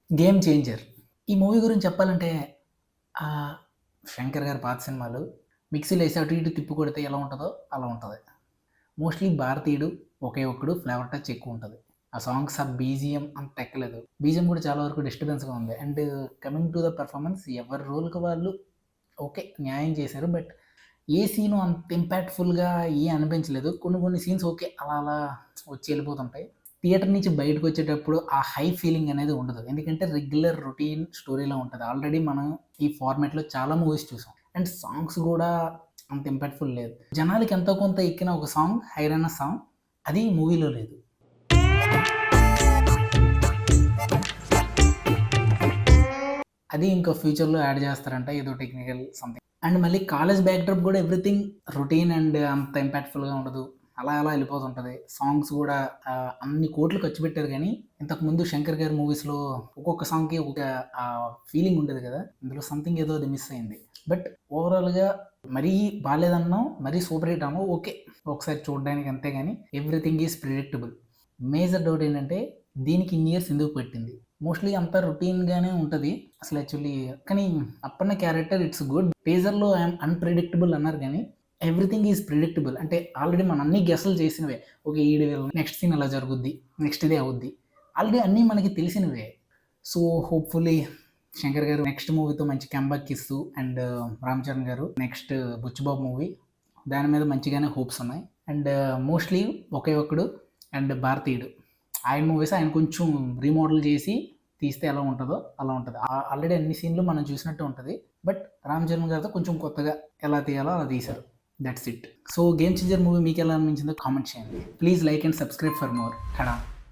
'Game changer.' ఈ movie గురించి చెప్పాలంటే ఆహ్, 'శంకర్' గారి పాత సినిమాలు మిక్సీలో ఏసి అటు ఇటు తిప్పి కొడితే ఎలా ఉంటదో అలా ఉంటది. మోస్ట్‌లీ భారతీయుడు ఒకే ఒక్కడు ఫ్లేవర్ టచ్ ఎక్కువుంటది. ఆ సాంగ్స్ ఆ బీజీఎం అంత ఎక్కలేదు. బీజీఎం కూడా చాలా వరకు డిస్టర్బెన్స్‌గా ఉంది. And coming to the performance ఎవరి రోల్‌కి వాళ్ళు ఓకే. న్యాయం చేశారు. బట్ ఏ సీను అంత ఇంపాక్ట్‌ఫుల్‌గా అనిపించలేదు. కొన్ని కొన్ని సీన్స్ ఓకే. అలా అలా వచ్చి ఎళ్ళిపోతుంటాయి. థియేటర్ నుంచి బయటకొచ్చేటప్పుడు ఆ హై ఫీలింగ్ అనేది ఉండదు. ఎందుకంటే రెగ్యులర్ రొటీన్ స్టోరీలా ఉంటది. ఆల్రెడీ మనం ఈ ఫార్మాట్‌లో చాలా మూవీస్ చూసాం. అండ్ సాంగ్స్ గూడా అంత ఇంపాక్ట్‌ఫుల్ లేదు. జనాలకి ఎంతో కొంత ఎక్కిన ఒక సాంగ్ 'హైరానా' సాంగ్ అది మూవీలో లేదు. అది ఇంకా ఫ్యూచర్‌లో యాడ్ చేస్తారంట ఏదో టెక్నికల్ సంథింగ్. అండ్ మళ్ళీ కాలేజ్ బ్యాక్‌డ్రాప్ గూడా ఎవ్రీథింగ్ రొటీన్ అండ్ అంత ఇంపాక్ట్‌ఫుల్‌గా ఉండదు. అలా అలా ఎళ్ళిపోతుంటది. సాంగ్స్ గూడా అన్ని కోట్లు ఖర్చు పెట్టారు గానీ, ఇంతకుముందు 'శంకర్' గారి మూవీస్‌లో ఒక్కొక్క సాంగ్‌కి ఒక ఫీలింగ్ ఉండేది గదా! ఇందులో సంథింగ్ ఏదో అది మిస్ అయింది. బట్ ఓవరాల్‌గా మరీ బాలేదనను, మరీ సూపర్ హిట్ అనను. ఓకే. ఒకసారి చూడడానికి అంతే గాని everything is predictable. Major doubt ఏంటంటే దీనికి ఇన్ని ఇయర్స్ ఎందుకు పట్టింది? మోస్ట్‌లీ అంతా రొటీన్‌గానే ఉంటది. అసలు యాక్చువల్లీ కానీ అప్పన్న క్యారెక్టర్ ఇట్స్ గుడ్. టీజర్‌లో ఐయామ్ అన్‌ప్రెడిక్టబుల్ అన్నారు గానీ, ఎవ్రీథింగ్ ఈజ్ ప్రిడిక్టబుల్. అంటే ఆల్రెడీ మనం అన్ని గెస్‌లు చేసినవే. ఓకే. ఈడు నెక్స్ట్ సీన్ ఇలా జరుగుద్ది. నెక్స్ట్ ఇదే అవుద్ది. ఆల్రెడీ అన్నీ మనకి తెలిసినవే. సో, హోప్‌ఫుల్లీ శంకర్ గారు నెక్స్ట్ మూవీతో మంచి కమ్‌బ్యాక్ ఇస్తూ అండ్ రామ్ చరణ్ గారు నెక్స్ట్ 'బుచ్చిబాబు' మూవీ దాని మీద మంచిగానే హోప్స్ ఉన్నాయి. అండ్ మోస్ట్‌లీ ఒకే ఒక్కడు అండ్ 'భారతీయుడు.' ఆయన మూవీస్ ఆయన కొంచెం రీమోడల్ చేసి తీస్తే ఎలా ఉంటదో అలా ఉంటది. ఆల్రెడీ అన్ని సీన్‌లు మనం చూసినట్టే ఉంటది. బట్ 'రామ్ చరణ్' గారితో కొంచెం కొత్తగా ఎలా తీయాలో అలా తీశారు. That's it. So 'game changer' movie మీకెలా అనిపించిందో కామెంట్ చేయండి. Please like and subscribe for more. Ta-da!